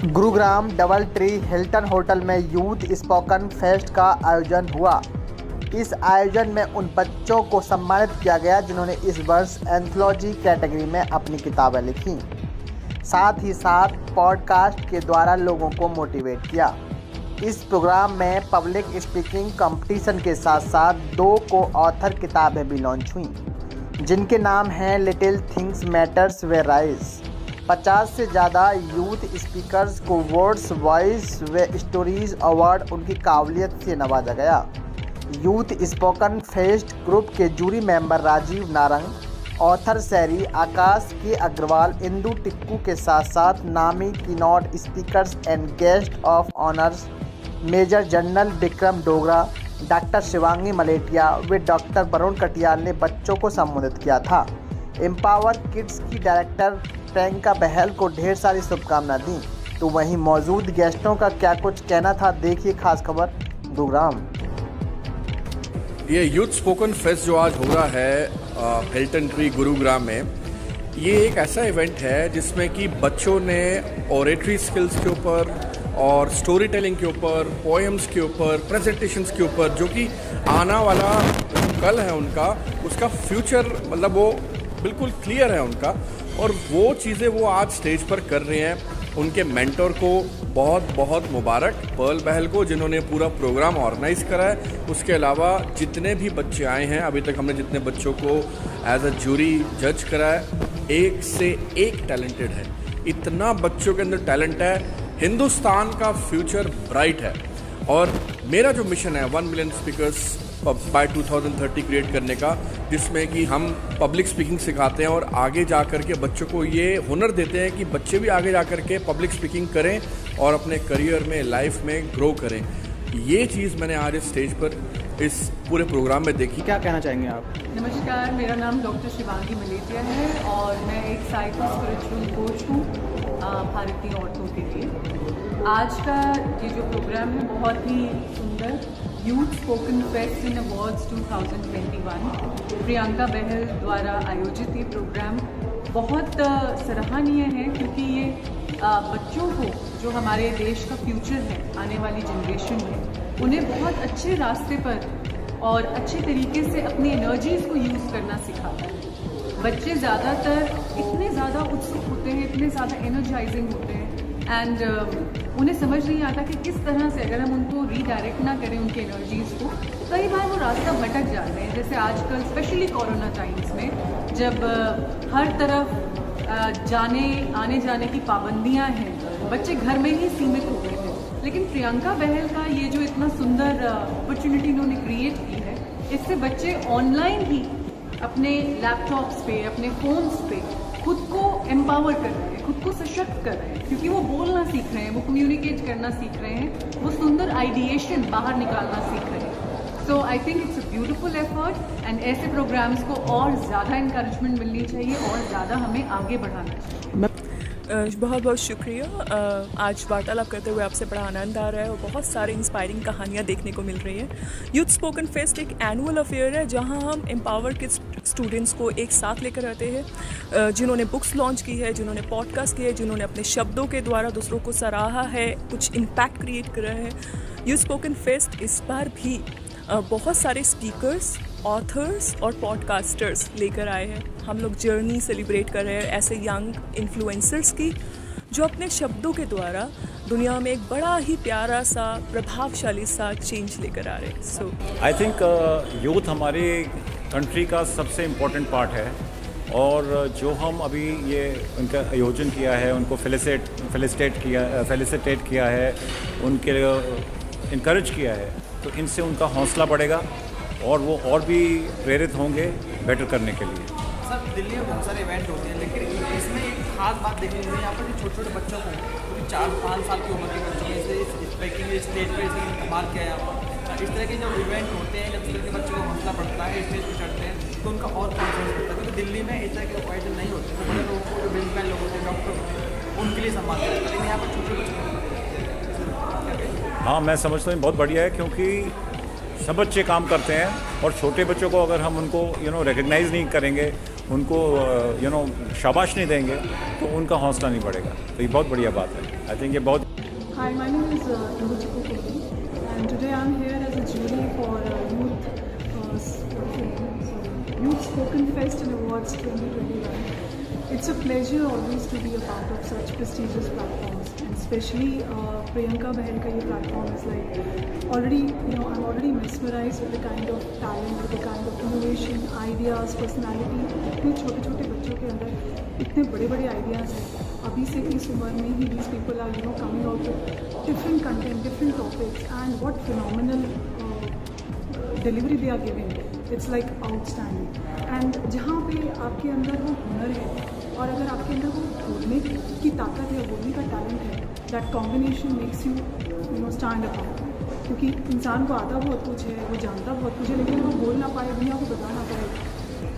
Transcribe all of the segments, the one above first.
Gurugram double tree Hilton hotel में youth spoken fest का आयोजन हुआ। इस आयोजन में उन बच्चों को सम्मानित किया गया जिन्होंने इस वर्ष एंथोलॉजी कैटेगरी में अपनी किताबें लिखी। साथ ही साथ पॉडकास्ट के द्वारा लोगों को मोटिवेट किया। इस प्रोग्राम में पब्लिक स्पीकिंग कंपटीशन के साथ साथ 2 को ऑथर किताबें भी लॉन्च हुई, जिनके नाम हैं little things matters way rise. 50 से ज़्यादा यूथ स्पीकर्स को वर्ड्स वॉइस व स्टोरीज अवार्ड उनकी काबिलियत से नवाजा गया। यूथ स्पोकन फेस्ट ग्रुप के jury member Rajeev Narang, author सैरी, आकाश के अग्रवाल, इंदू टिक्कू के साथ साथ नामी keynote speakers and guest of honours major general Vikram Dogra, doctor Shivangi Maletia व डॉक्टर वरुण कटियाल ने बच्चों को संबोधित किया था। एम्पावर किड्स की डायरेक्टर प्रियंका बहल को ढेर सारी शुभकामनाएं दी। तो वहीं मौजूद गेस्टों का क्या कुछ कहना था, देखिए खास खबर गुरुग्राम। ये यूथ स्पोकन फेस्ट जो आज हो रहा है हिल्टन ट्री गुरुग्राम में, ये एक ऐसा इवेंट है जिसमें कि बच्चों ने ऑरेटरी स्किल्स के ऊपर और स्टोरी टेलिंग के ऊपर, पोएम्स के ऊपर, प्रेजेंटेशंस के ऊपर, जो कि आना वाला कल है उनका, उसका फ्यूचर मतलब वो बिल्कुल क्लियर है उनका, और वो चीज़ें वो आज स्टेज पर कर रहे हैं। उनके मेंटर को बहुत बहुत मुबारक, पर्ल बहल को, जिन्होंने पूरा प्रोग्राम ऑर्गेनाइज करा है। उसके अलावा जितने भी बच्चे आए हैं, अभी तक हमने जितने बच्चों को एज अ जूरी जज करा है, एक से एक टैलेंटेड है। इतना बच्चों के अंदर टैलेंट है। हिंदुस्तान का फ्यूचर ब्राइट है और मेरा जो मिशन है 1 मिलियन स्पीकर्स बाय 2030 क्रिएट करने का, जिसमें कि हम पब्लिक स्पीकिंग सिखाते हैं और आगे जा कर के बच्चों को ये हुनर देते हैं कि बच्चे भी आगे जा कर के पब्लिक स्पीकिंग करें और अपने करियर में, लाइफ में ग्रो करें। ये चीज़ मैंने आज इस स्टेज पर इस पूरे प्रोग्राम में देखी। क्या कहना चाहेंगे आप? नमस्कार, मेरा नाम डॉक्टर शिवांगी मलेटिया है और मैं एक साइको स्पिरिचुअल कोच हूँ भारतीय औरतों के लिए। आज का ये जो प्रोग्राम है बहुत ही सुंदर, यूथ स्पोकन फेस्ट इन अवार्ड्स 2021 प्रियंका बहल द्वारा आयोजित ये प्रोग्राम बहुत सराहनीय है, क्योंकि ये बच्चों को, जो हमारे देश का फ्यूचर है, आने वाली जनरेशन है, उन्हें बहुत अच्छे रास्ते पर और अच्छे तरीके से अपनी एनर्जीज़ को यूज़ करना सिखाता है। बच्चे ज़्यादातर इतने ज़्यादा उत्सुक होते हैं, इतने ज़्यादा एनर्जाइजिंग होते हैं एंड उन्हें समझ नहीं आता कि किस तरह से अगर हम उनको रीडायरेक्ट ना करें उनकी एनर्जीज़ को, कई बार वो रास्ता भटक जाते हैं। जैसे आजकल स्पेशली कोरोना टाइम्स में, जब हर तरफ आने जाने की पाबंदियां हैं, बच्चे घर में ही सीमित हो गए थे। लेकिन प्रियंका बहल का ये जो इतना सुंदर अपॉर्चुनिटी इन्होंने क्रिएट की है, इससे बच्चे ऑनलाइन ही अपने लैपटॉप्स पे, अपने फ़ोन्स पे खुद को एम्पावर कर रहे हैं, खुद को सशक्त कर रहे हैं, क्योंकि वो बोलना सीख रहे हैं, वो कम्युनिकेट करना सीख रहे हैं, वो सुंदर आइडिएशन बाहर निकालना सीख रहे हैं। So I think it's a beautiful effort and ऐसे प्रोग्राम्स को और ज़्यादा इंकरेजमेंट मिलनी चाहिए और ज़्यादा हमें आगे बढ़ाना चाहिए। बहुत बहुत शुक्रिया। आज वार्तालाप करते हुए आपसे बड़ा आनंद आ रहा है और बहुत सारी इंस्पायरिंग कहानियाँ देखने को मिल रही हैं। यूथ स्पोकन फेस्ट एक एनुअल अफेयर है जहां हम एम्पावर के स्टूडेंट्स को एक साथ लेकर आते हैं, जिन्होंने बुक्स लॉन्च की है, जिन्होंने पॉडकास्ट किए, जिन्होंने अपने शब्दों के द्वारा दूसरों को सराहा है, कुछ इम्पैक्ट क्रिएट करा है। यूथ स्पोकन फेस्ट इस बार भी बहुत सारे स्पीकर्स, ऑथर्स और पॉडकास्टर्स लेकर आए हैं। हम लोग जर्नी सेलिब्रेट कर रहे हैं ऐसे यंग इन्फ्लुएंसर्स की, जो अपने शब्दों के द्वारा दुनिया में एक बड़ा ही प्यारा सा, प्रभावशाली सा चेंज लेकर आ रहे हैं। सो आई थिंक यूथ हमारी कंट्री का सबसे इम्पोर्टेंट पार्ट है, और जो हम अभी ये उनका आयोजन किया है, उनको फेलिसिटेट किया है, उनके इनकरेज किया है, तो इनसे उनका हौसला बढ़ेगा और वो और भी प्रेरित होंगे बेटर करने के लिए। सर, दिल्ली में बहुत सारे इवेंट होते हैं, लेकिन इसमें एक खास बात देखने को यहाँ पर छोटे छोटे बच्चों को, 4-5 साल की उम्र के बच्चों में से स्पीकिंग स्टेज पर इसे इस्तेमाल किया है यहाँ पर। इस तरह के जब इवेंट होते हैं, जब इस तरह के बच्चों को हौसला बढ़ता है, स्टेज पर चढ़ते हैं, तो उनका और कॉन्फिडेंस बढ़ता है। क्योंकि दिल्ली में इस तरह के आयोजन नहीं होते, तो बड़े लोगों को, जो बिजनेसमैन लोग होते हैं, डॉक्टर होते हैं, उनके लिए सम्मान करते हैं, लेकिन यहाँ पर छोटे बच्चों। हाँ, मैं समझता हूँ बहुत बढ़िया है, क्योंकि सब बच्चे काम करते हैं और छोटे बच्चों को अगर हम उनको रिकग्नाइज़ नहीं करेंगे, उनको शाबाश नहीं देंगे तो उनका हौसला नहीं बढ़ेगा। तो ये बहुत बढ़िया बात है। आई थिंक ये बहुत Hi, my name is Ruchi Kokoli, and today I'm here as a jury for Youth Spoken Fest and Awards 2021. It's a pleasure always to be a part of such prestigious platforms, and especially Priyanka Bahel ka ye platform is like already, I'm already mesmerized with the kind of talent, with the kind of innovation, ideas, personality. इतने छोटे-छोटे बच्चों के अंदर इतने बड़े-बड़े ideas हैं। अभी से इस उम्र में ही these people are coming out with different content, different topics, and what phenomenal delivery they are giving. It's like outstanding. And जहाँ पे आपके अंदर वो हुनर है और अगर आपके अंदर वो बोलने की ताकत है, बोलने का टैलेंट है, that combination makes you stand apart. क्योंकि इंसान को आता बहुत कुछ है, वो जानता बहुत कुछ है, लेकिन वो बोल ना पाए, दुनिया को बता ना पाए,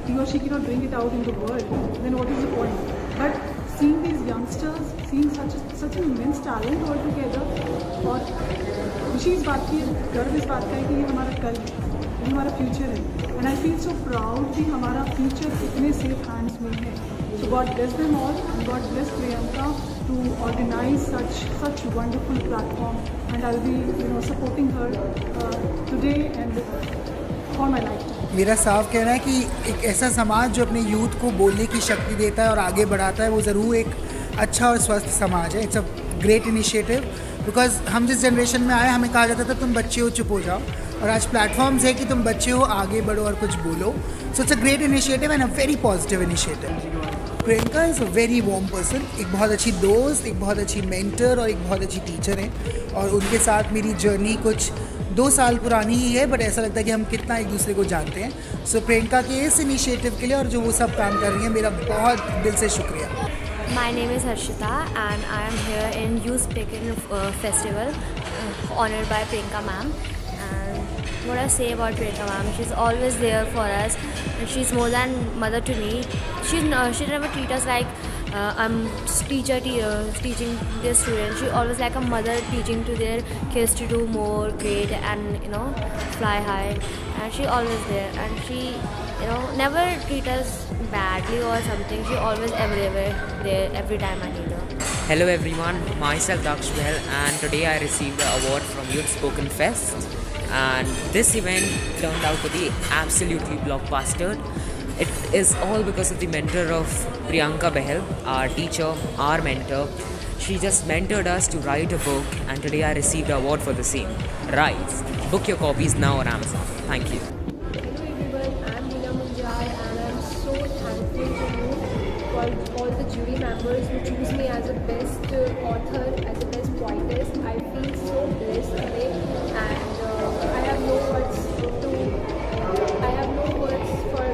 he or she cannot bring it out in the world, then what is the point? But seeing these youngsters, seeing such an immense talent all together, और खुशी इस बात की है, गर्व इस बात का है कि ये हमारा कल है, ये हमारा फ्यूचर है, and I feel so proud कि हमारा फ्यूचर इतने सेफ हैंड्स में है. So God bless them all, and God bless Priyanka to organize such wonderful platform, and I'll be supporting her today and for my lifetime. मेरा साफ कहना है कि एक ऐसा समाज जो अपने यूथ को बोलने की शक्ति देता है और आगे बढ़ाता है, वो ज़रूर एक अच्छा और स्वस्थ समाज है. It's a great initiative, because हम जिस जनरेशन में आए हमें कहा जाता था तुम बच्चे हो, चुप हो जाओ, और आज प्लेटफॉर्म्स है कि तुम बच्चे हो, आगे बढ़ो और कुछ बोलो. So it's a great initiative and a very positive initiative. Priyanka is a very warm person, एक बहुत अच्छी दोस्त, एक बहुत अच्छी मेंटर और एक बहुत अच्छी टीचर है, और उनके साथ मेरी जर्नी कुछ 2 साल पुरानी ही है, बट ऐसा लगता है कि हम कितना एक दूसरे को जानते हैं. सो प्रियंका के इस इनिशिएटिव के लिए और जो वो सब काम कर रही हैं, मेरा बहुत दिल से शुक्रिया. My name is Harshita and I am here in Youth Spoken Festival honored by Priyanka ma'am. And what I say about Priyanka ma'am, she's always there for us and she's more than mother to me. She never treat us like I'm teaching their students. She always like a mother teaching to their kids to do more great and fly high, and she always there, and she never treat us badly or something. She always everywhere there every time I need her. Hello everyone, myself Daksh Behel, and today I received the award from Youth Spoken Fest, and this event turned out to be absolutely blockbuster. It is all because of the mentor of Priyanka Behel, our teacher, our mentor. She just mentored us to write a book, and today I received the award for the same. Rise. Book your copies now on Amazon. Thank you. Hello everyone, I'm Meena Munjal and I'm so thankful to you for all the jury members who choose me as the best author, as the best poetess. I feel so blessed today, and I have no words for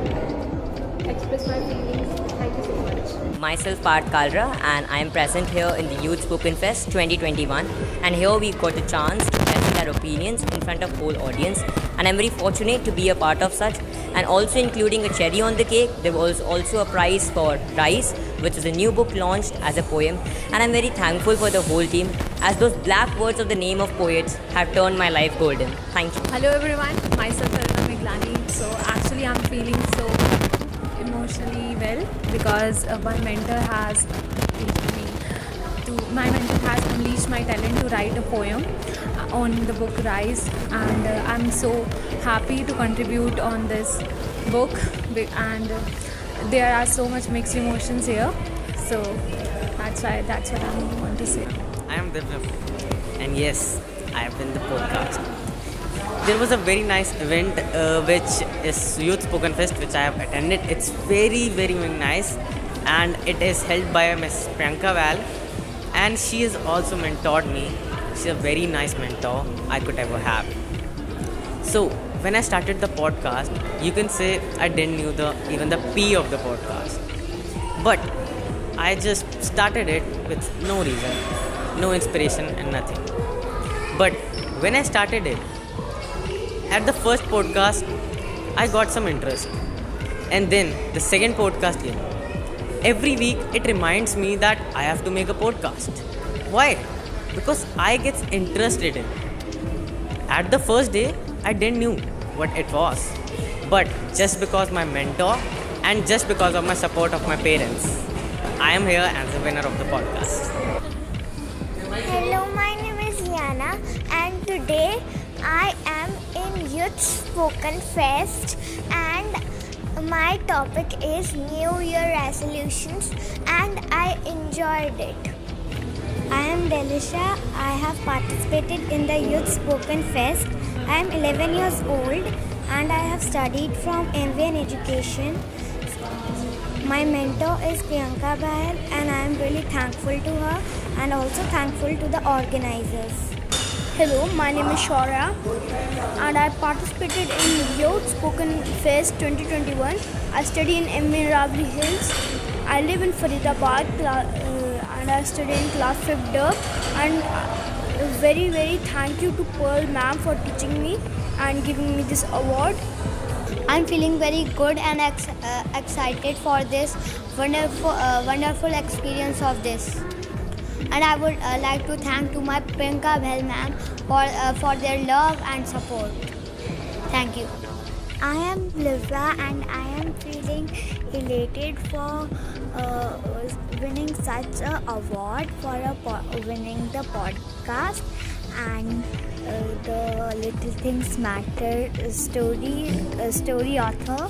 express my feelings. Thank you so much. Myself Parth Kalra, and I am present here in the Youth Spoken Fest 2021, and here we got a chance to present our opinions in front of whole audience, and I'm very fortunate to be a part of such, and also including a cherry on the cake, there was also a prize for Rise, which is a new book launched as a poem, and I'm very thankful for the whole team, as those black words of the name of poets have turned my life golden. Thank you. Hello everyone, myself Aruna Miglani. So actually I'm feeling so emotionally well because my mentor has unleashed my talent to write a poem on the book Rise, and I'm so happy to contribute on this book, and there are so much mixed emotions here, so that's what I want to say. I am Divya, and yes, I have been the podcast. There was a very nice event which is Youth Spoken Fest, which I have attended. It's very, very, very nice, and it is held by Miss Priyanka Val, and she has also mentored me. She's a very nice mentor I could ever have. So when I started the podcast, you can say I didn't know even the P of the podcast, but I just started it with no reason, no inspiration and nothing. But when I started it, at the first podcast, I got some interest, and then the second podcast came. Every week it reminds me that I have to make a podcast. Why? Because I get interested in. At the first day, I didn't knew what it was. But just because my mentor and just because of my support of my parents, I am here as a winner of the podcast. Hello, my name is Yana and today I am in Youth Spoken Fest and my topic is New Year resolutions and I enjoyed it. I am Delisha. I have participated in the Youth Spoken Fest. I am 11 years old and I have studied from MBA in Education. My mentor is Priyanka Bahel and I am really thankful to her and also thankful to the organizers. Hello, my name is Shaurya and I participated in Youth Spoken Fest 2021. I study in MA Rabri Hills. I live in Faridabad and I study in class 5th and very thank you to Pearl ma'am for teaching me and giving me this award. I'm feeling very good and excited for this wonderful experience of this. And I would like to thank to my Priyanka Bahel ma'am for their love and support. Thank you. I am Livia and I am feeling elated for winning such an award for winning the podcast and the Little Things Matter story author.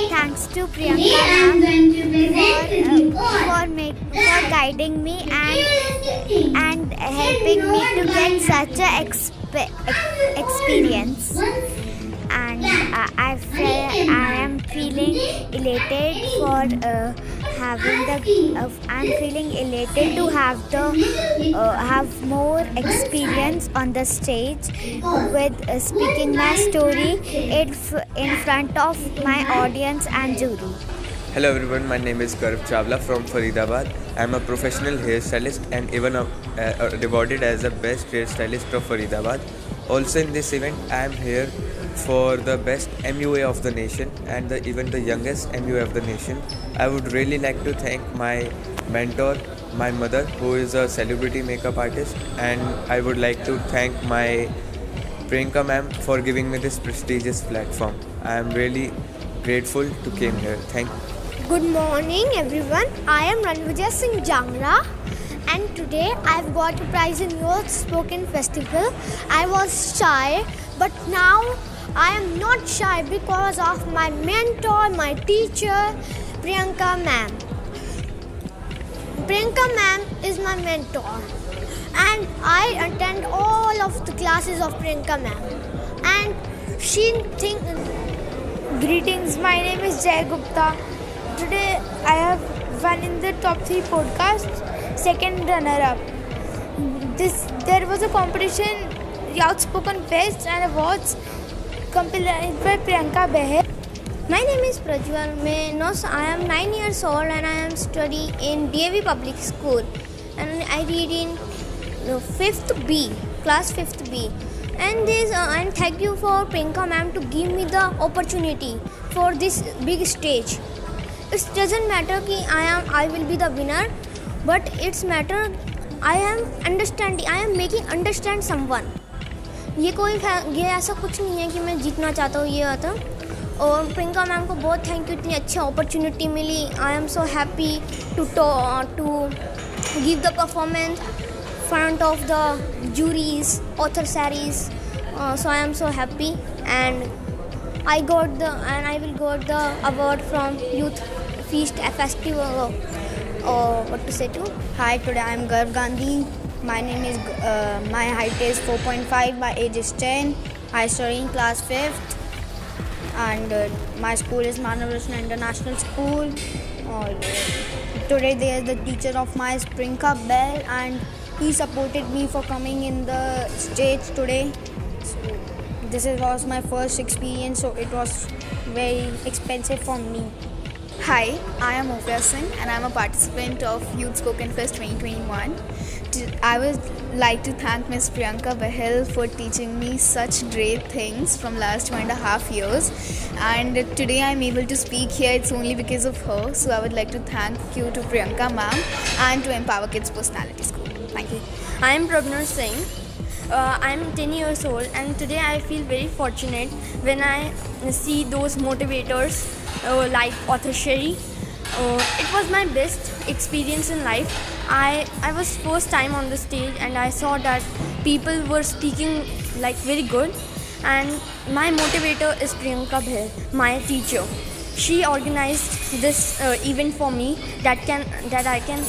Thanks to Priyanka ma'am for guiding me and helping me to get such an experience. And I am feeling elated for I'm feeling elated to have more experience on the stage with speaking my story in front of my audience and jury. Hello everyone, my name is Garv Chawla from Faridabad. I am a professional hairstylist and even rewarded as the best hairstylist of Faridabad. Also in this event, I am here for the best MUA of the nation and even the youngest MUA of the nation. I would really like to thank my mentor, my mother, who is a celebrity makeup artist, and I would like to thank my Priyanka ma'am for giving me this prestigious platform. I am really grateful to came here. Thank you. Good morning everyone. I am Ranvijay Singh Jangra and today I've got a prize in Youth Spoken Festival. I was shy but now I am not shy because of my mentor, my teacher, Priyanka ma'am. Priyanka ma'am is my mentor and I attend all of the classes of Priyanka ma'am and she thinks. Greetings, my name is Jay Gupta. Today I have won in the top 3 podcast, second runner-up. There was a competition, Youth Spoken Fest and Awards compiled by Priyanka Bahel. My name is Prajwal. I am 9 years old and I am studying in DAV Public School and I read in 5th B, class 5th B. And thank you for Priyanka ma'am to give me the opportunity for this big stage. It doesn't matter that I will be the winner, but it's matter I am making understand someone. ये ऐसा कुछ नहीं है कि मैं जीतना चाहता हूँ ये आता. और प्रियंका मैम को बहुत थैंक यू, इतनी अच्छी अपॉर्चुनिटी मिली. I am so happy to give the performance front of the juries, author series. So I am so happy and I will got the award from Youth Feast Festival. What to say to? Hi, today I am Garv Gandhi. My name is my height is 4.5. My age is 10. I study in class 5th and my school is Manav Rachna International School. Today there is the teacher of mine, Priyanka Bahel, and he supported me for coming in the stage today. So this was my first experience, so it was very expensive for me. Hi, I am Ovia Singh and I am a participant of Youth Spoken Fest 2021. I would like to thank Ms. Priyanka Bahel for teaching me such great things from last 2.5 years. And today I am able to speak here, it's only because of her. So I would like to thank you to Priyanka ma'am and to Empower Kids Personality School. Thank you. I am Prabhnar Singh. I'm 10 years old, and today I feel very fortunate when I see those motivators like author Sherry. It was my best experience in life. I was first time on the stage, and I saw that people were speaking like very good. And my motivator is Priyanka Bahl, my teacher. She organized this event for me that I can